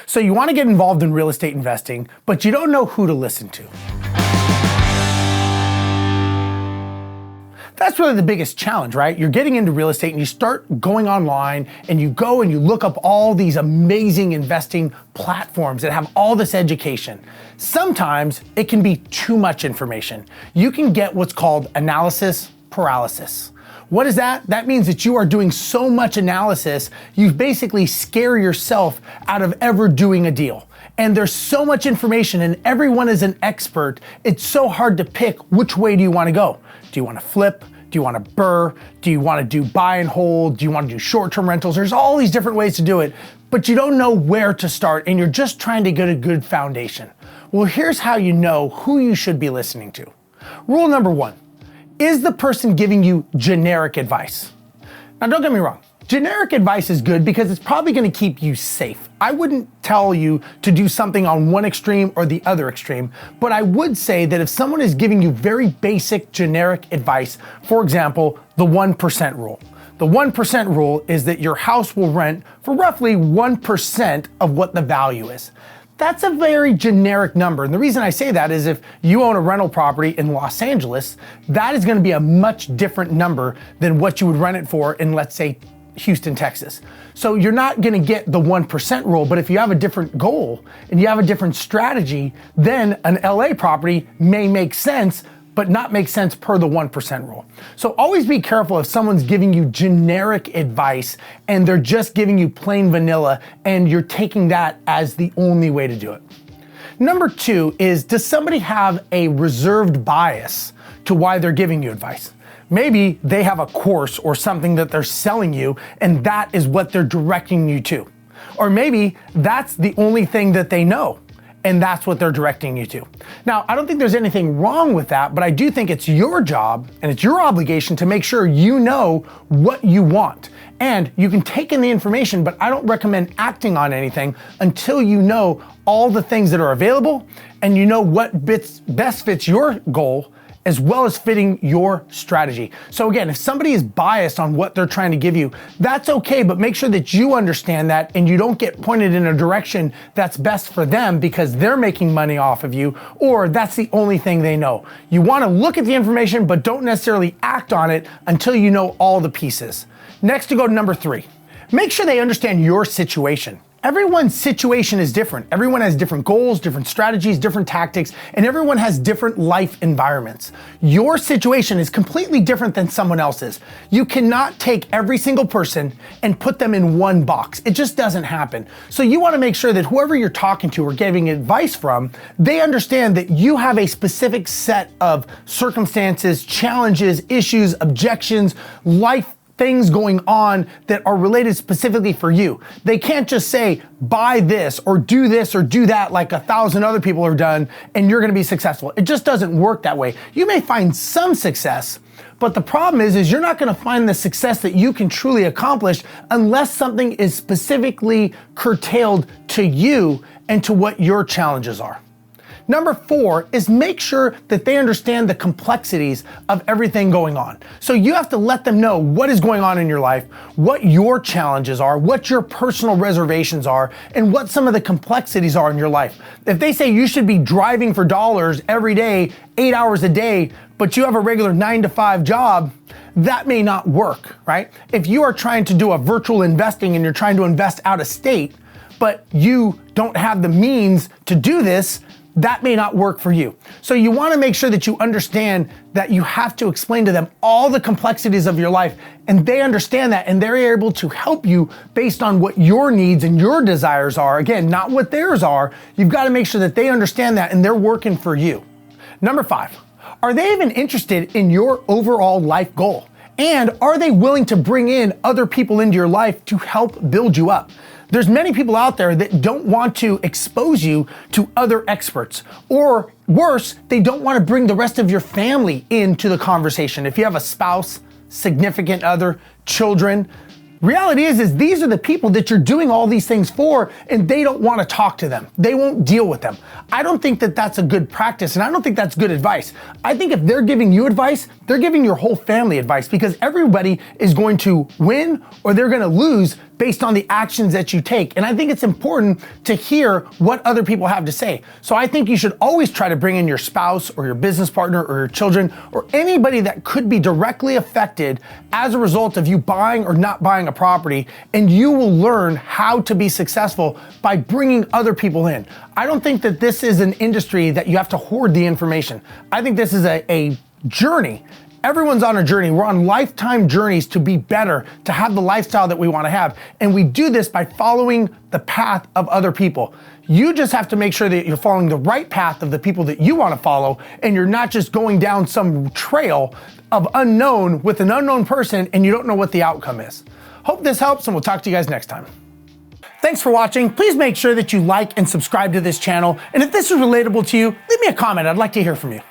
So you want to get involved in real estate investing, but you don't know who to listen to. That's really the biggest challenge, right? You're getting into real estate and you start going online and you go and you look up all these amazing investing platforms that have all this education. Sometimes it can be too much information. You can get what's called analysis paralysis. What is that? That means that you are doing so much analysis, you basically scare yourself out of ever doing a deal. And there's so much information and everyone is an expert, it's so hard to pick which way do you want to go. Do you want to flip? Do you want to BRRRR? Do you want to do buy and hold? Do you want to do short-term rentals? There's all these different ways to do it, but you don't know where to start and you're just trying to get a good foundation. Well, here's how you know who you should be listening to. Rule number 1. Is the person giving you generic advice? Now, don't get me wrong. Generic advice is good because it's probably going to keep you safe. I wouldn't tell you to do something on one extreme or the other extreme, but I would say that if someone is giving you very basic generic advice, for example, the 1% rule. The 1% rule is that your house will rent for roughly 1% of what the value is. That's a very generic number. And the reason I say that is if you own a rental property in Los Angeles, that is going to be a much different number than what you would rent it for in, let's say, Houston, Texas. So you're not going to get the 1% rule, but if you have a different goal and you have a different strategy, then an LA property may make sense, but not make sense per the 1% rule. So always be careful if someone's giving you generic advice and they're just giving you plain vanilla and you're taking that as the only way to do it. Number 2 is, does somebody have a reserved bias to why they're giving you advice? Maybe they have a course or something that they're selling you and that is what they're directing you to. Or maybe that's the only thing that they know and that's what they're directing you to. Now, I don't think there's anything wrong with that, but I do think it's your job and it's your obligation to make sure you know what you want. And you can take in the information, but I don't recommend acting on anything until you know all the things that are available and you know what best fits your goal as well as fitting your strategy. So again, if somebody is biased on what they're trying to give you, that's okay, but make sure that you understand that and you don't get pointed in a direction that's best for them because they're making money off of you or that's the only thing they know. You wanna look at the information, but don't necessarily act on it until you know all the pieces. Next, to go to number 3, make sure they understand your situation. Everyone's situation is different. Everyone has different goals, different strategies, different tactics, and everyone has different life environments. Your situation is completely different than someone else's. You cannot take every single person and put them in one box. It just doesn't happen. So you want to make sure that whoever you're talking to or giving advice from, they understand that you have a specific set of circumstances, challenges, issues, objections, life things going on that are related specifically for you. They can't just say, buy this or do that like 1,000 other people have done and you're gonna be successful. It just doesn't work that way. You may find some success, but the problem is you're not gonna find the success that you can truly accomplish unless something is specifically curtailed to you and to what your challenges are. Number 4 is make sure that they understand the complexities of everything going on. So you have to let them know what is going on in your life, what your challenges are, what your personal reservations are, and what some of the complexities are in your life. If they say you should be driving for dollars every day, 8 hours a day, but you have a regular 9-to-5 job, that may not work, right? If you are trying to do a virtual investing and you're trying to invest out of state, but you don't have the means to do this, that may not work for you. So you want to make sure that you understand that you have to explain to them all the complexities of your life and they understand that and they're able to help you based on what your needs and your desires are. Again, not what theirs are. You've got to make sure that they understand that and they're working for you. Number 5, are they even interested in your overall life goal? And are they willing to bring in other people into your life to help build you up? There's many people out there that don't want to expose you to other experts, or worse, they don't want to bring the rest of your family into the conversation. If you have a spouse, significant other, children, reality is these are the people that you're doing all these things for and they don't want to talk to them. They won't deal with them. I don't think that that's a good practice and I don't think that's good advice. I think if they're giving you advice, they're giving your whole family advice because everybody is going to win or they're going to lose based on the actions that you take. And I think it's important to hear what other people have to say. So I think you should always try to bring in your spouse or your business partner or your children or anybody that could be directly affected as a result of you buying or not buying a property, and you will learn how to be successful by bringing other people in. I don't think that this is an industry that you have to hoard the information. I think this is a journey. Everyone's on a journey. We're on lifetime journeys to be better, to have the lifestyle that we want to have. And we do this by following the path of other people. You just have to make sure that you're following the right path of the people that you want to follow, and you're not just going down some trail of unknown with an unknown person and you don't know what the outcome is. Hope this helps, and we'll talk to you guys next time. Thanks for watching. Please make sure that you like and subscribe to this channel. And if this is relatable to you, leave me a comment. I'd like to hear from you.